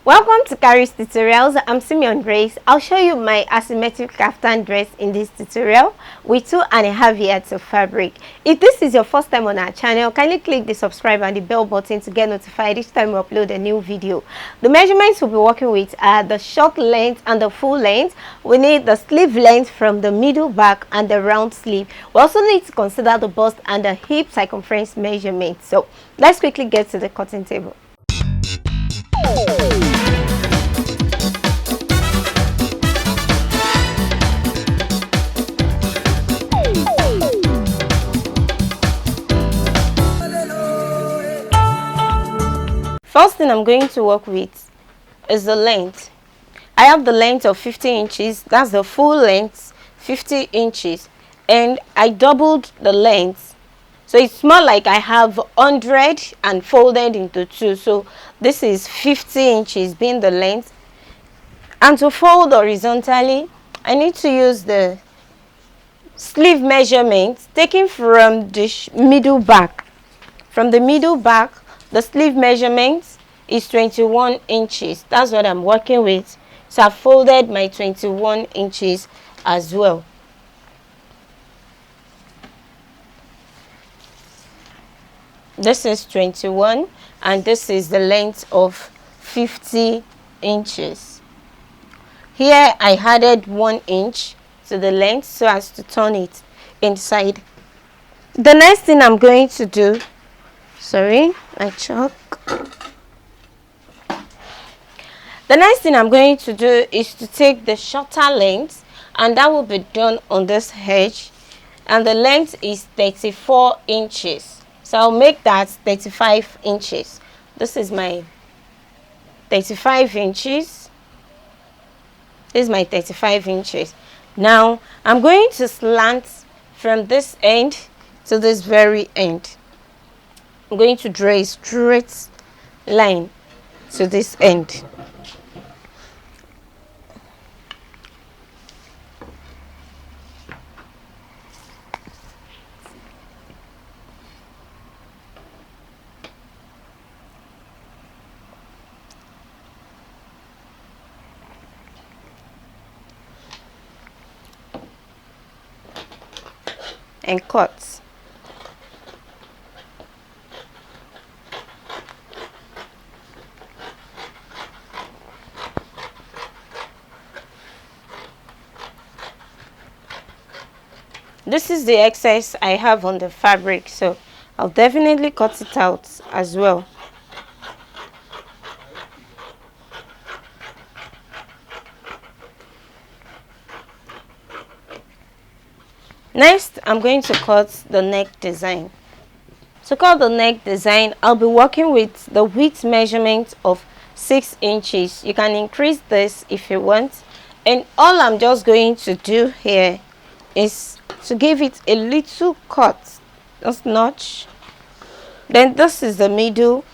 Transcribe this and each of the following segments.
Welcome to Kharis tutorials. I'm Simeon. I'll show you my asymmetric kaftan dress in this tutorial with 2.5 yards of fabric. If this is your first time on our channel, kindly click the subscribe and the bell button to get notified each time we upload a new video. The measurements we'll be working with are the short length and the full length. We need the sleeve length from the middle back and the round sleeve. We also need to consider the bust and the hip circumference measurement. So let's quickly get to the cutting table. First thing I'm going to work with is the length. I have the length of 50 inches. That's the full length, 50 inches. And I doubled the length. So it's more like I have 100 and folded into two. So this is 50 inches being the length. And to fold horizontally, I need to use the sleeve measurement taken from the middle back. From the middle back, the sleeve measurement is 21 inches. That's what I'm working with. So I've folded my 21 inches as well. This is 21 and this is the length of 50 inches. Here I added 1 inch to the length so as to turn it inside. The next thing I'm going to do, my chalk. The next thing I'm going to do is to take the shorter length, and that will be done on this edge, and the length is 34 inches. So I'll make that 35 inches. This is my 35 inches. This is my 35 inches. Now I'm going to slant from this end to this very end. I'm going to draw a straight line to this end. And cut. This is the excess I have on the fabric, so I'll definitely cut it out as well. Next, I'm going to cut the neck design. To cut the neck design, I'll be working with the width measurement of 6 inches. You can increase this if you want. And all I'm just going to do here is to give it a little cut, just notch. Then this is the middle.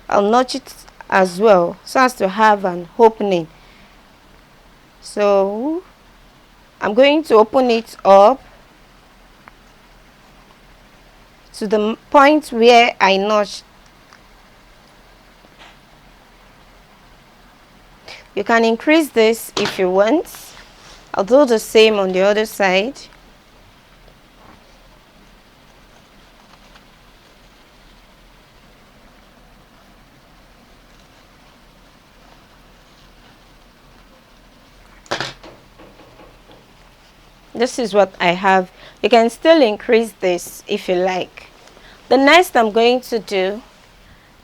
I'll notch it as well so as to have an opening. So I'm going to open it up to the point where I notched. You can increase this if you want. I'll do the same on the other side. This is what I have. You can still increase this if you like. The next I'm going to do,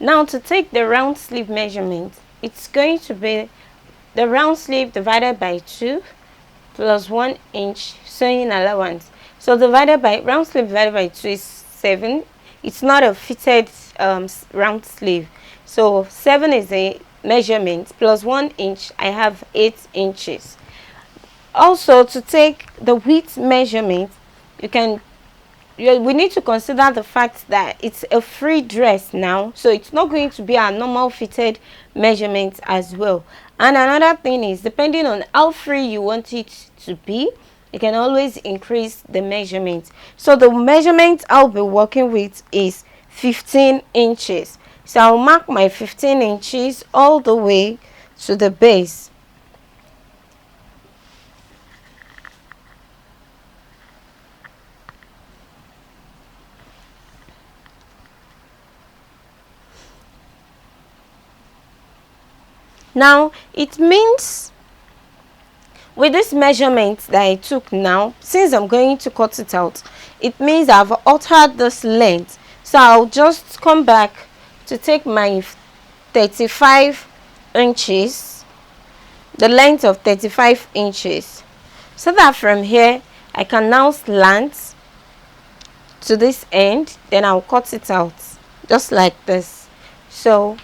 now to take the round sleeve measurement, it's going to be the round sleeve divided by 2 plus 1 inch sewing allowance. So divided by, round sleeve divided by 2 is 7. It's not a fitted round sleeve. So 7 is a measurement plus 1 inch, I have 8 inches. Also, to take the width measurement, we need to consider the fact that it's a free dress now, so it's not going to be a normal fitted measurement as well. And another thing is, depending on how free you want it to be, you can always increase the measurement. So the measurement I'll be working with is 15 inches. So I'll mark my 15 inches all the way to the base. Now it means with this measurement that I took now, since I'm going to cut it out, it means I've altered this length. So I'll just come back to take my 35 inches, the length of 35 inches, so that from here I can now slant to this end, then I'll cut it out just like this. So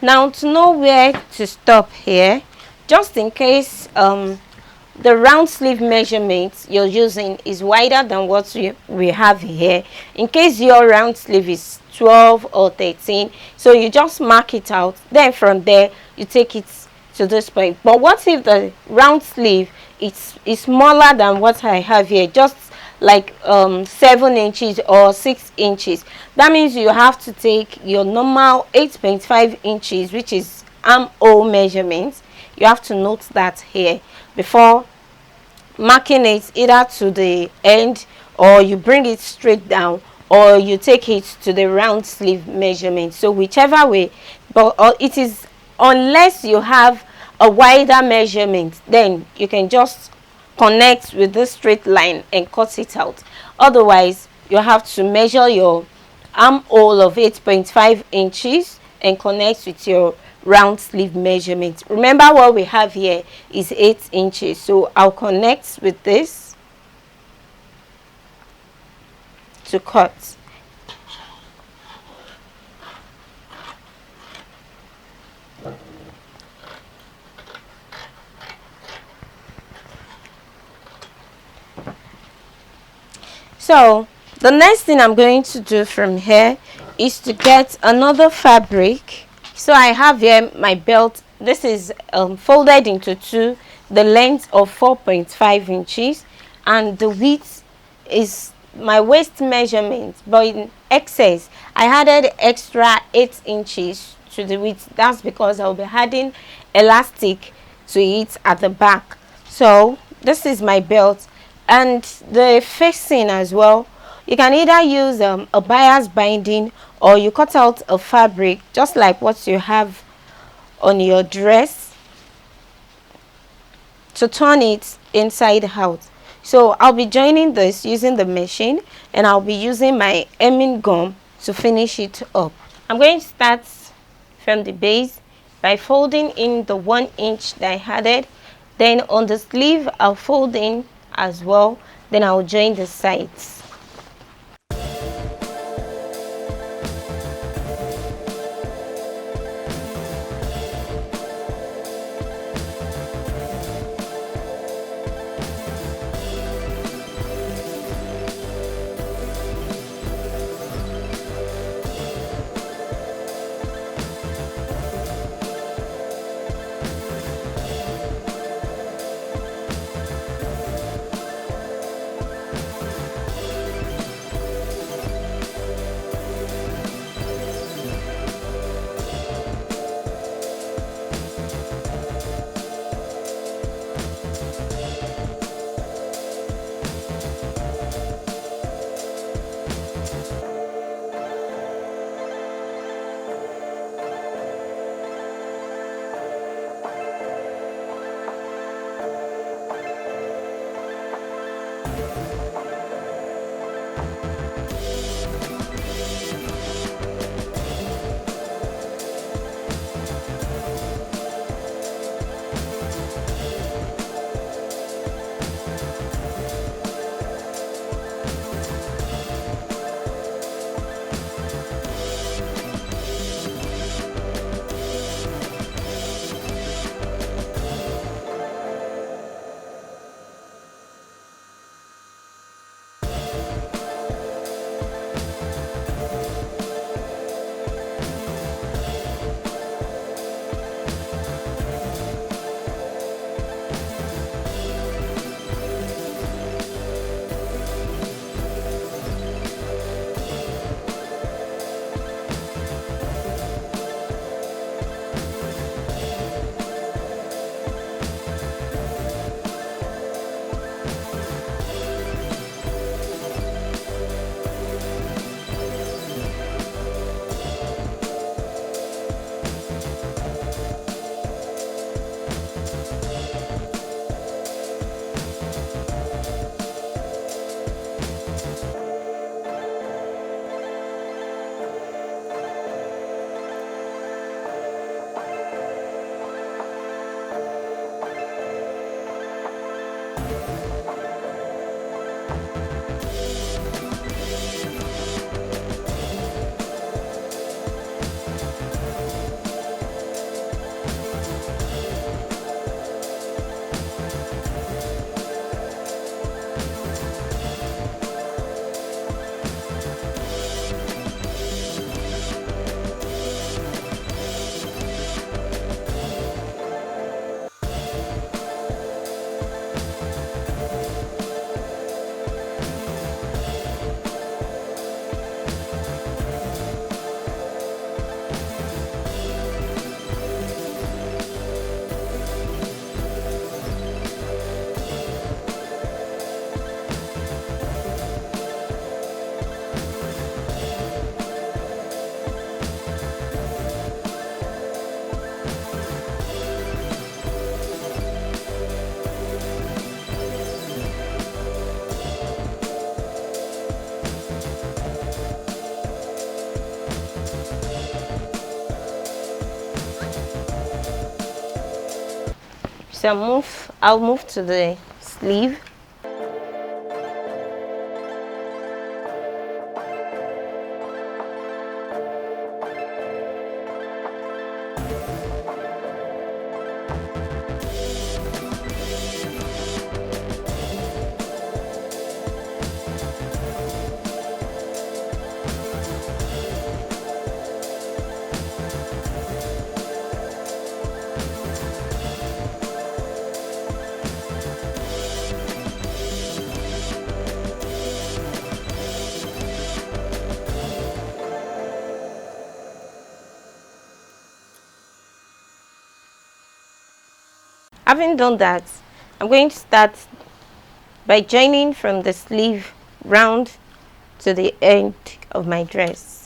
now to know where to stop here, just in case the round sleeve measurement you're using is wider than what we have here, in case your round sleeve is 12 or 13, so you just mark it out, then from there you take it to this point. But what if the round sleeve is smaller than what I have here, just like 7 inches or 6 inches? That means you have to take your normal 8.5 inches, which is armhole measurement. You have to note that here before marking it either to the end, or you bring it straight down, or you take it to the round sleeve measurement. So whichever way, but it is, unless you have a wider measurement, then you can just connect with this straight line and cut it out. Otherwise you have to measure your armhole of 8.5 inches and connect with your round sleeve measurement. Remember, what we have here is 8 inches, so I'll connect with this to cut. So the next thing I'm going to do from here is to get another fabric. So I have here my belt. This is folded into two, the length of 4.5 inches, and the width is my waist measurement, but in excess I added extra 8 inches to the width. That's because I'll be adding elastic to it at the back. So this is my belt, and the facing as well, you can either use a bias binding, or you cut out a fabric just like what you have on your dress to turn it inside out. So I'll be joining this using the machine, and I'll be using my hemming gum to finish it up. I'm going to start from the base by folding in the 1 inch that I added. Then on the sleeve I'll fold in as well, then I'll join the sides. So I'll move to the sleeve. Having done that, I'm going to start by joining from the sleeve round to the end of my dress.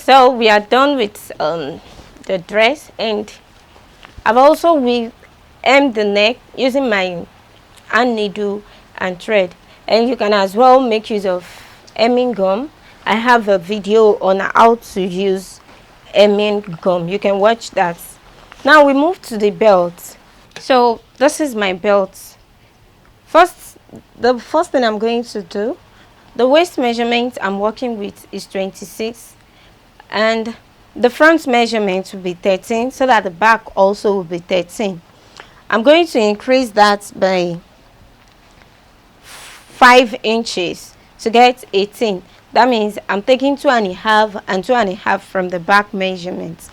So we are done with the dress, and I've also hemmed the neck using my hand needle and thread, and you can as well make use of hemming gum. I have a video on how to use hemming gum. You can watch that. Now we move to the belt. So this is my belt. The first thing I'm going to do, The waist measurement I'm working with is 26, and the front measurement will be 13, so that the back also will be 13. I'm going to increase that by 5 inches to get 18. That means I'm taking 2.5 and 2.5 from the back measurement.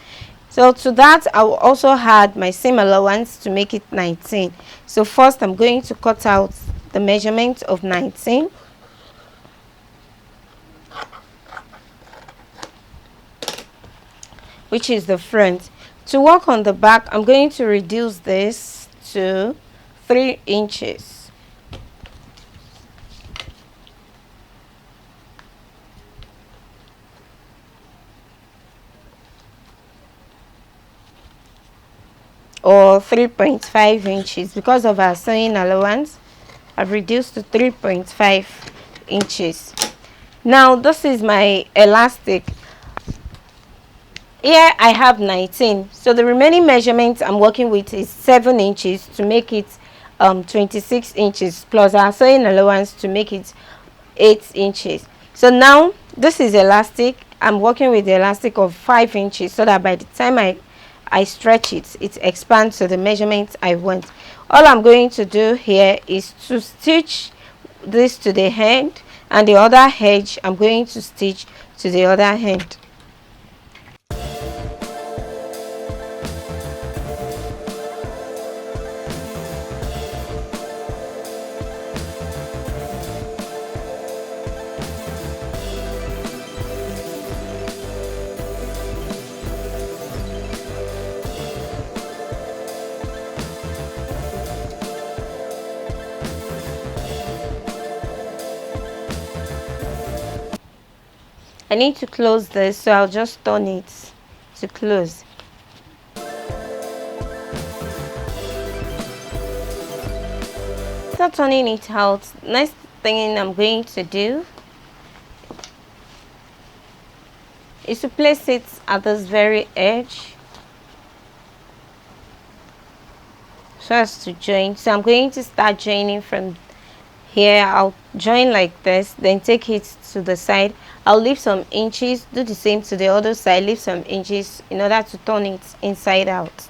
So to that, I will also add my seam allowance to make it 19. So first I'm going to cut out the measurement of 19. Which is the front. To work on the back, I'm going to reduce this to 3 inches. Or 3.5 inches. Because of our sewing allowance, I've reduced to 3.5 inches. Now this is my elastic. Here I have 19, so the remaining measurement I'm working with is 7 inches to make it 26 inches, plus our sewing allowance to make it 8 inches. So now this is elastic. I'm working with the elastic of 5 inches, so that by the time I stretch it, it expands to the measurement I want. All I'm going to do here is to stitch this to the hand, and the other edge I'm going to stitch to the other hand. I need to close this, so I'll just turn it to close. After turning it out, next thing I'm going to do is to place it at this very edge so as to join. So I'm going to start joining from here. I'll join like this, then take it to the side. I'll leave some inches, do the same to the other side, leave some inches in order to turn it inside out.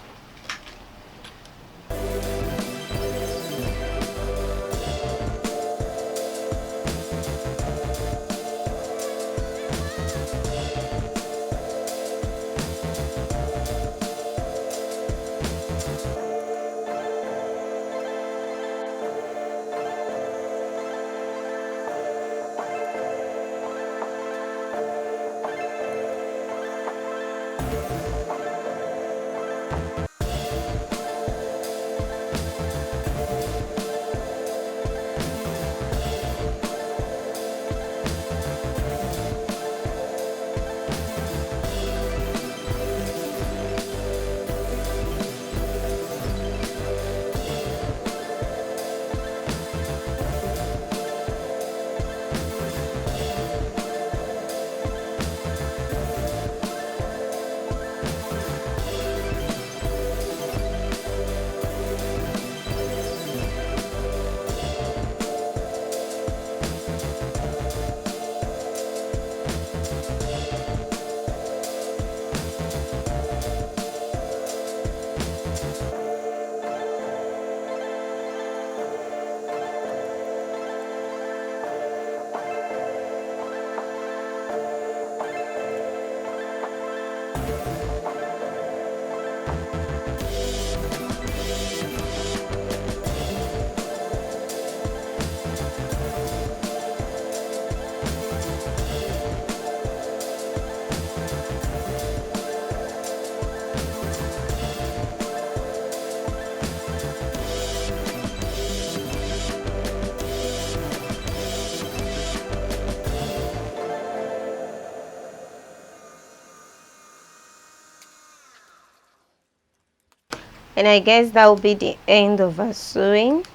And I guess that will be the end of our sewing.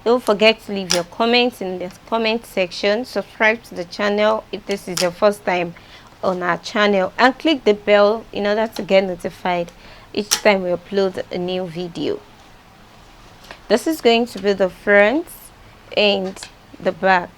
Don't forget to leave your comments in the comment section. Subscribe to the channel if this is your first time on our channel, and click the bell in order to get notified each time we upload a new video. This is going to be the front, and the back.